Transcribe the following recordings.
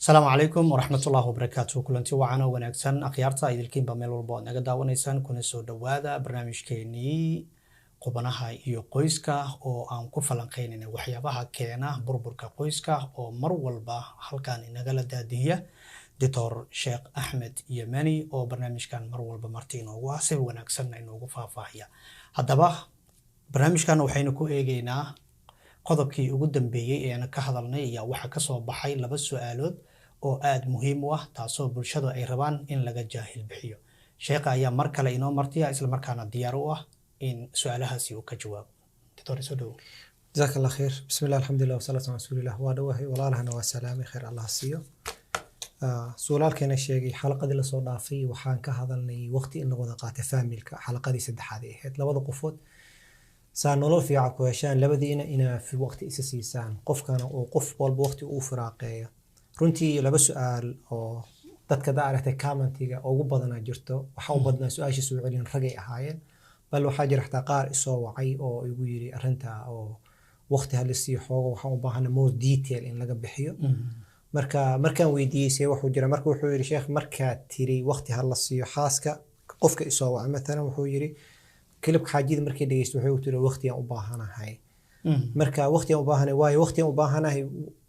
السلام عليكم ورحمة الله وبركاته. كلنتي وعنا ونكسن أخيارتا إذلكين بميل والبعض نجدا ونيسان كنا سود وادا برنامج كيني قبناها iyo qoyska oo aan ku falanqeynayna waxyaabaha keena burburka qoyska oo mar walba halkan inagala daadiya Dr. Sheikh Ahmed Yemani oo barnaamijkan mar walba marti inoogu ah si wanaagsan inoogu faahfaahiya. Haddaba barnaamijkan waxaynu ku eegaynaa qodobkii ugu dambeeyay ee aan ka hadalnay ayaa waxa ka soo baxay laba su'aalood oo aad muhiim u ah taasoo bulshadu ay rabaan in laga jaahil bixiyo. Sheekha ayaa mar kale inoo martiya isla markaana diyaar u ah in su'aalahaasi uu ka jawaabo. Dr. Sodo. جزاك الله خير. بسم الله الحمد لله والصلاة على رسول الله وعلى ولا لهنا وسلام خير الله سيو. سؤال كان الشيء حلقة دي لصور ضعفي وحان كهذا وقت إنه وضقات فاميل حلقة دي سد هذه هت لبض قفوت سانولو في عقوشان لبدي إنا في وقت أساسي سان قف كان وقف والبوقت وفراقية runtii laba su'aal oo dadka daarata commentiga ugu badan jirto waxa u badnaa su'aasha soo celin ragay ahaayeen bal waxa jira xataa qaar isoo wacay oo igu yiri arinta oo waqti hal si xoogo waxa u baahan more detail in laga bixiyo markaan weydiisay wuxuu jira markuu wuxuu yiri sheekh marka tiri waqti hal la siiyo xaaska qofka isoo wacay mesela wuxuu yiri kilibka xaajida markii dhageysto wuxuu tiri waqti aan u baahanahay marka waqti aan u baahanahay waayo waqti aan u baahanahay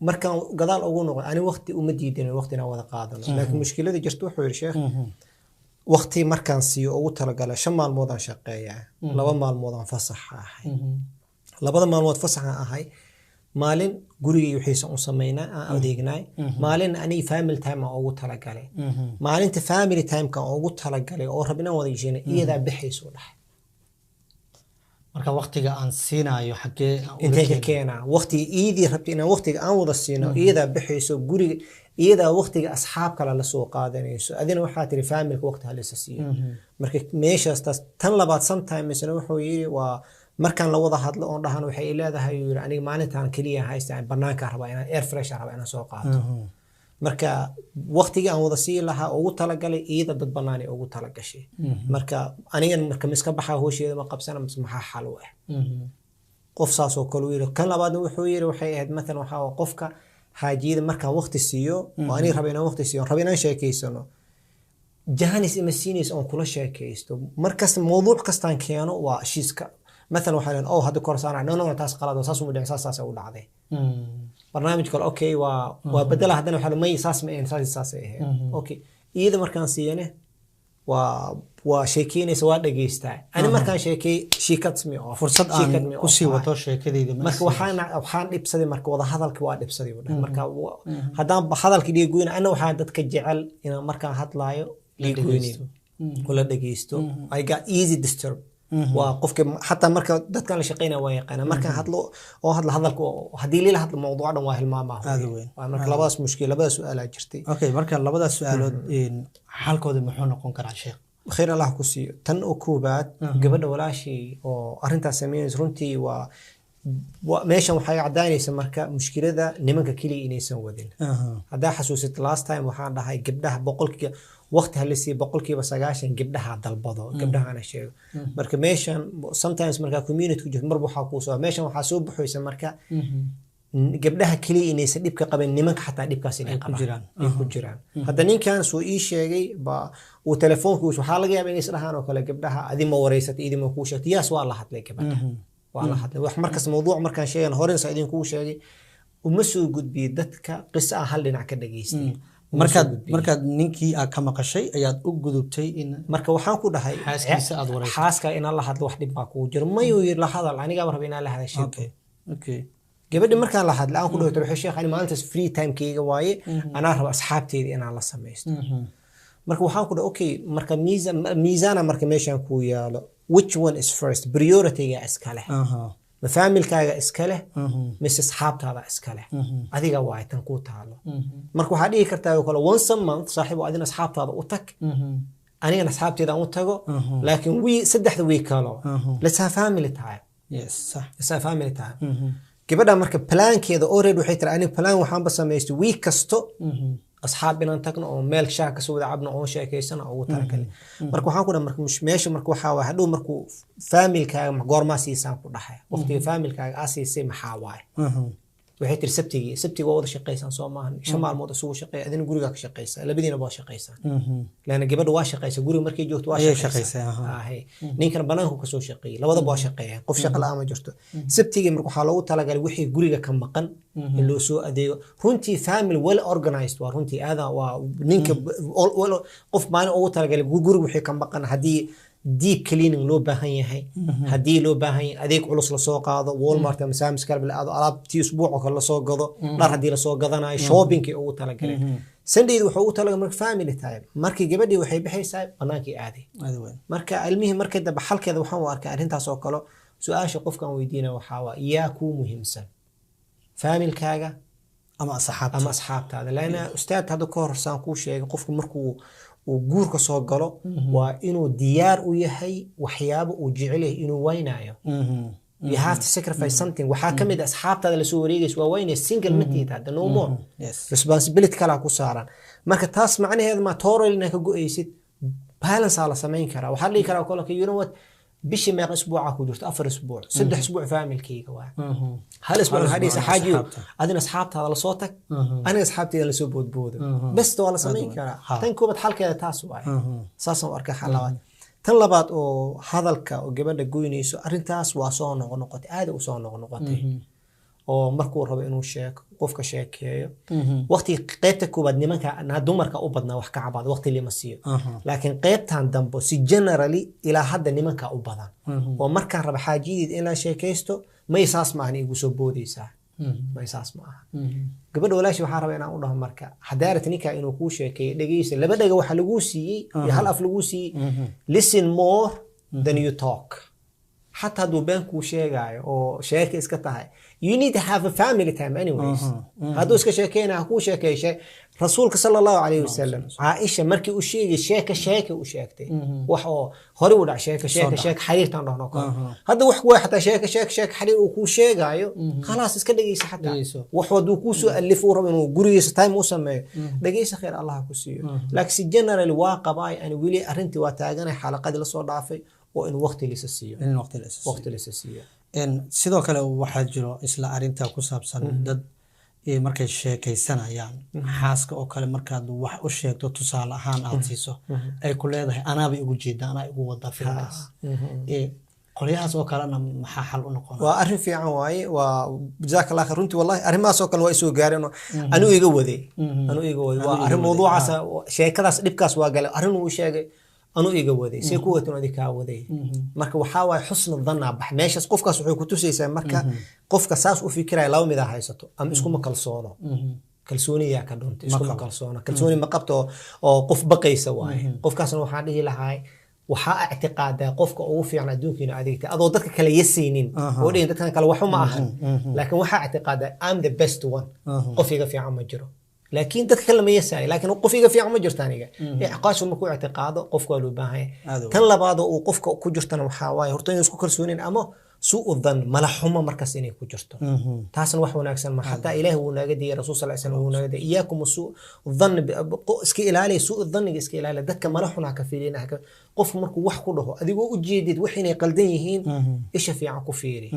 markaan gadaal ugu noqon ani waqti uma diidin waqtina wada qaadano laakiin mushkilada jirto wuxuu yiri sheekh waqti markaan siiyo ugu talagalay 5 maalmood aan shaqeeyaa 2 maalmood aan fasax ahay labada maalmood fasax ahay maalin guriga wixiisa u sameynaa aan adeegnay maalin ani family time aan ugu talagalay maalinta family time ka ugu talagalay oo rabina wada yeeshanay iyada bixayso dhahay marka waqtiga aan siinayo xagee intee ka keena waqti iidi rabtina waqtiga aan wada siino iyada bixayso guriga iyada waqtiga asxaab kala la soo qaadanayso adina waxa tiri family waqti hal isiyo marka meeshaas tan labaad sometimes wuxuu yiri waa markaan la wada hadlo oo dhahan waxay leedahay yiri aniga maalintan kaliya haystaan banaanka raba inaan air fresh raba inaan soo qaato marka waqtiga aan wada sii lahaa ugu talagalay iyada dad banaan ugu talagashay marka aniga marka miska baxa hoosheeda ma qabsana maxaa xal u ah qof saas oo kale yiri kan labaad wuxuu yiri waxay ahayd mesela waxa qofka haajiyada marka waqti siiyo oo ani raba inaan waqti siiyo raba inaan sheekeysano jaanis ima siinis oo kula sheekeysto markas mowduuc kastaan keeno waa shiiska مثلا وحنا أو هذا كورس أنا نو تاس قلاد وساس ومدين ساس أقول عادي برنامج قال أوكي وبدل هذا وحنا ما يساس ما ساس إيه أوكي إذا مركان سيانه وشيكين سواء دقيستا أنا مركان شيكات سمي فرصة أن كسي وتوش كذا إذا مرك وحنا إبصدي مرك وضع هذا الكواد إبصدي مرك هذا الكدي يقولون أنا وحنا تكجعل إن مركان هتلايو يقولين ولا دقيستو I got easy disturb وقفك حتى مركز دت كان لشقينا ويقنا مركز هذلو أو هذا هدي لي هذا الموضوع ده واهل ما هذا وين مركز لباس مشكلة بس سؤال جرتي أوكي مركز لبدا سؤال إن حال كود محون نكون كرا شيخ خير الله كسي تن أكوبات قبل ولا شيء أو أرنتا سمين زرنتي وماشي وحي عداني سمركا مشكلة ذا نمك كلي إني سودين هذا حسوسة last time وحان ده هاي قبلها بقولك وقت هالسي بقولك بس عشان قبلها هذا البضع قبلها أنا شيء مركا ماشي sometimes مركا community وجه مربوحة كوسا ماشي وحاسوب بحوس مركا قبلها كلي إني سديبك قبل نمك حتى ديبك سنين قبل يكون هذا نين كان سوء شيء وتلفون كوس وحالة جاب إني سرحان وكلا قبلها هذه ما وريست إيدي ما كوشت يا سؤال الله حتلاقي قبلها والله حتى وحمركز موضوع مركان شيء هورين سعيدين كوشة ومسوا جود بيدتك قصة هل نعكد دقيستي مركز نينكي كما قشيء أياد أجدبتي إن مركز وحنا كده هاي حاسك إن الله حد واحد باكو جرم يوير لحظة يعني قبل بينا له هذا الشيء أوكي قبل مركان لحد الآن كله تروح الشيخ أنا ما أنت فري تايم كي جواي أنا أروح أصحابتي أنا الله سميست مركز وحنا كده أوكي مركز ميزان مركز ماشي كويا which one is first priority يا إسكاله مفامل كا إسكاله مس أصحاب هذا إسكاله هذه جواي تنقول تعالى مركو حدي كرتا يقول once a month صاحبه عندنا أصحاب هذا وتك أنا أصحابتي ذا وتجو لكن we سدح ذا week كله let's have family time yes صح let's have family time كبدا مركو plan كذا already وحيت أنا plan وحنا بس ما يست week كستو أصحابنا نتقن أو مالك شاك سود عبنا أو شيء كيسنا أو تركني مركو حاكونا مركو مش ماشي مركو حاوي هدو مركو فاميل كا مقور ما سيسان كل حياة وقتي فاميل كا أسيسي محاواي waxay tiri sabtiga waa wada shaqaysaan soo maahan 5 maalmood isugu shaqeeya adina guriga ka shaqeysaa labadiina waa shaqeysaan laana gabadha waa shaqeysaa guriga markay joogto waa shaqeysaa ninkan banaanku ka soo shaqeeyay labada waa shaqeeyaan qof shaqo la'aan ma jirto sabtiga marka waxa loogu talagalay wixii guriga ka maqan in loo soo adeego runtii family well organized waa runtii aada waa ninka qof maalin ugu talagalay guriga wixii ka maqan hadii deep cleaning loo baahan yahay hadii loo baahan yahay adeeg culus la soo qaado Walmart ama Sam's Club la aado alaabtii usbuuc kale la soo gado dhar hadii la soo gadanayo shopping ugu talagalay Sunday wuxuu u talagalay marka family time markii gabadhii waxay bixaysaa banaankii aaday marka ilmihi markay daba xalkeeda waxaan u arkaa arintaas oo kale su'aasha qofkan weydiina waxa waa yaa ku muhiimsan familkaaga ama asxaabtaada laana ustaad hada ka horsaan ku sheegay qofku markuu guurka soo galo waa inuu diyaar u yahay waxyaabo uu jecel yahay inuu waynayo you have to sacrifice something waxa kamid asxaabtaada la soo wareegayso waa waynay single matida hada no more responsibility kala ku saaran marka taas macnaheedu ma toorelina ka go'aysid balance ala sameyn kara waxa la kara kolka you know what بشي ما أسبوع أكو جرت 4 أسبوع 6 أسبوع فامل كي جواه هل أسبوع هذه حاجة أدنى أصحابتها على صوتك أنا أصحابتي اللي سوبود بود بس تو على سمين كرا تنكو بتحل كذا تاسوع ساسا وأركح حلوات تنلبات أو هذا الك وجبنا جويني سو أرنتاس وصان ونقطة هذا وصان ونقطة أو مركور ربع إنه شاك قفك شاك وقتي قيبتك وبدني منك أنها دمرك أوبدنا وحكي عباد وقت اللي مسير لكن قيبتها دمبو سي جنرالي إلى حد نمك أوبدنا ومرك ربع حاجيد إلى شاكيستو ما يساس معني يقول سبودي ساعة ما يساس معها قبل ولا شيء حارب أنا أقولها مرك حدارة نيكا إنه كوشة لقيس اللي بدأ جوا حلقوسي يحلف لقوسي listen more than you talk حتى دو بينكو شيء جاي أو شيء إسكتها you need to have a family time anyways هادو إسك شيء كوشة كيشة رسولك صلى الله عليه وسلم عائشة مركي وشيء شيك وشيكتي وحو هرود شيك حرير تنرهناك هذا وحكوا حتى شيك حرير وكوشة جايو خلاص إسك دقيس حتى وحو دوكوسو ألفوا ربنا جوريس تايم وسمى دقيس خير الله كوسيو لكن الجنرال الواقع باي أنا ولي أرنتي وتاجنا حلقة الصور ضعفي وإن وقت الأساسية وقت الأساسية إن sidoo kale waxa jiro isla arinta ku saabsan dad markay sheekaysanayaan xaaska oo kale markaad wax u sheegto tusaale ahaan aad siiso ay ku leedahay anaaba igu jeedaan ana igu wada filaas qoliyahaas oo kale maxaa xal u noqon waa arrin fiican waaye waa jazakallahu khayr runtii wallahi arrimahaas oo kale waa isoo gaareen anu iga waday waa arrin mawduucaas sheekadaas dhibkaas waa galay arrin uu sheegay أنا إيجا وذي سيكون ذيك وذي مركب وحاول حسن الظن بح ماشي قفك صحيح كتوسي سام مركب قفك ساس وفكرة لو مذا حيسته أم إسكو مكالصونة كالسوني يا كدونت إسكو مكالصونة كالسوني مقبته أو قف بقي سواي قف كاسنو حاله لهاي وحا اعتقاد قفك أوفي عن دونك إنه أديك أضودك كلا يسينين ودين ده كان كلا وحوم أهل لكن وحا اعتقاد I'm the best one قفي في عم جرو لكن تتكلم يساري لكن قفيقة في عم جرتانية إعقاش ومكو اعتقاده قفك ولو باهي تنلا بعضه وقفك كجرتنا وحاواي هرتين يسكو كرسونين أما سوء الظن ملحومة مركزيني كجرتنا تاسن وحو ناكسن ما حتى إله وناقدي رسول صلى الله عليه وسلم وناقدي إياكم السوء الظن اسكي إلالي سوء الظن اسكي إلالي دك ملحونا كفيرين قف مركو وحكو له أذيقو أجيدد وحين يقلدينيهين إيش في عن كفيري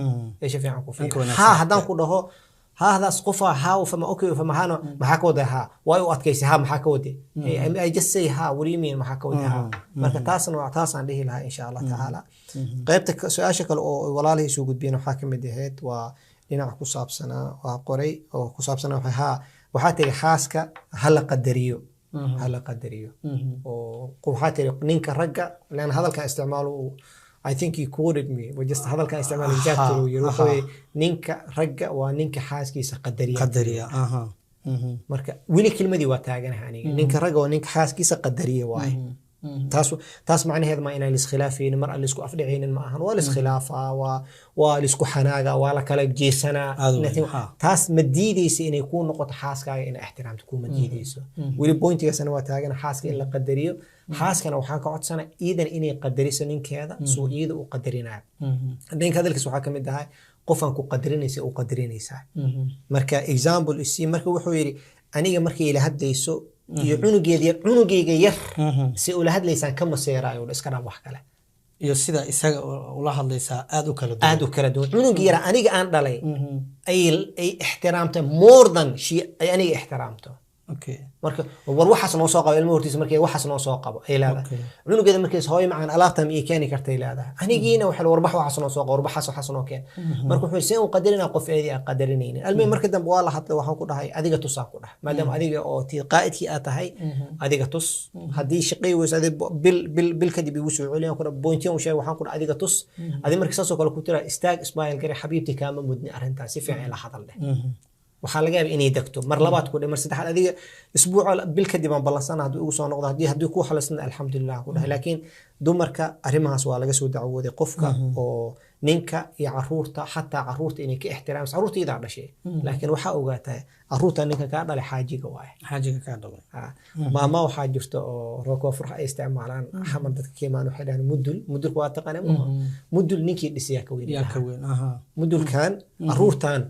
ها هدان كله هذا سقفا ها فما أوكي فما هانو محاكودة ها وايو أتكيس ها محاكودة أي جسي ها وريمين محاكودة ها مركز تاسن وعتاسن له لها إن شاء الله تعالى قيبتك سؤال شكل ولا له سوق بينه حاكم الدهيت ولنا كوساب سنة وقري أو كوساب سنة وها وحاتي حاسك هلا قدريو وقوحاتي نينك رجع لأن هذا كان استعماله I think he quoted me وجست هذا كان استعمال الجاتلو يروحوا نينك رجع ونينك حاسكيس قدرية مركا ولي كلمة دي واتاجنا هني نينك رجع ونينك حاسكيس قدرية واي تاس معنى هذا ما إنا الإسخلافين المرأة اللي سكو أفدعين الماهن والإسخلافة والإسكو حناقة ولا كلك جيسنا تاس مديدي سي إنه يكون نقطة حاسكة إن احترام تكون مديدي سو ولي بوينتي سنوات تاجنا حاسكة إلا قدرية حاسكنا وحاكا عد سنة إذن إني قدري سنين كذا سو إذا وقدرينا لأن كذلك سو حاكم الدهاي قفن كو قدرينيسي أو قدرينيسا مركا إكزامبل إسي مركا وحويري أنيga markii ila hadlayso iyo cunugeyga yar si ula hadlaysan kama seerayo iska dhaaf wax kale iyo sida isaga ula hadlaysaa aad u kala duwan aad u kala duwan cunugii yara aniga aan dhalay ay ixtiraamta more than she ay aniga ixtiraamto okay marka war waxaas noo soo qabo ilmo hortiisa markay waxaas noo soo qabo ay leedahay cunugeeda markaas hooyo macaan alaabtan ii keeni kartay leedahay anigiina waxa warbax waxaas noo soo qabo warbaxaas waxaas noo keen marka wuxuu seen u qadarina qof eedi aan qadarinaynin almay marka dambe waa la hadlay waxaan ku dhahay adiga tusaan ku dhahay maadaama adiga oo tii qaa'idkii aad tahay adiga tus hadii shaqay weys adiga bil kadib igu soo celiyaan ku dhahay pointiyan u sheeg waxaan ku dhahay adiga tus adiga markii saasoo kale ku tira istaag ismaayil gari xabiibti kaama mudni arrintaas si fiican la hadal leh waxaa laga yaabaa inay degto mar labaad ku dhimar saddexaad adiga isbuuc bil kadib aan ballansana haddii ugu soo noqdo haddii ku xalasna alxamdulillah ku dhahay laakiin dumarka arrimahaas waa laga soo dacwooday qofka oo ninka iyo caruurta xataa caruurta inay ka ixtiraamaan caruurta idaa dhashay laakiin waxaa ogaataa caruurta ninka kaa dhalay xaajiga waaye xaajiga kaa dhalay maama waxaa jirta oo rooko furxa ay isticmaalaan xamar dadka keemaan waxay dhahaan mudulku waa taqaanaa mudul ninkii dhisay ka weyn mudulkan caruurtan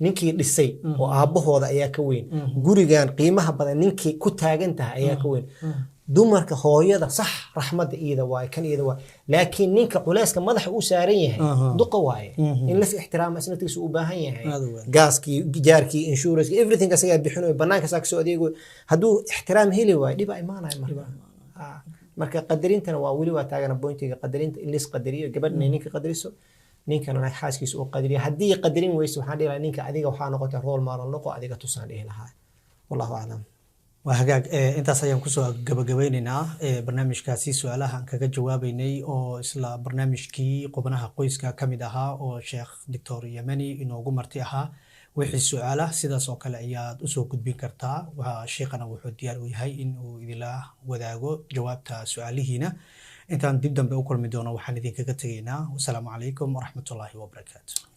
ninkii dhisay oo aabahooda ayaa ka weyn gurigan qiimaha badan ninkii ku taagan tahay ayaa ka weyn dumarka hooyada sax raxmada iyada waay kan iyada waay laakiin ninka culayska madaxa uu saaran yahay duqa waaye in la ixtiraamo asnatiisa u baahan yahay gaaskii jaarkii insurance everything asaga bixinayo banaanka saak soo adeego haduu ixtiraam heli waay dhiba imaanay marka qadarintana waa wali waa taagana pointiga qadarinta in lis qadariyo gabadhna ninka qadariso ninkan ay xaaskiisa u qadariyo hadii qadarin weyso waxaan dhigaa ninka adiga waxa noqotay role model noqo adiga tusaan dhihi lahaa wallahu a'lam وهجاج أنت سيان كسو جبجبيننا برنامج كاسي سؤالها كجا جوابيني أو إسلا برنامج كي قبناها قويس كمدها أو شيخ دكتور يمني إنه جمرتها وحي السؤالة سيدا سوق العياد أسوق بين كرتا وشيخنا وحد ديار ويهاي إنه إذا لا وذاقو جوابتها سؤالي هنا أنت تبدأ بأكل مدونة وحندين كجتينا والسلام عليكم ورحمة الله وبركاته.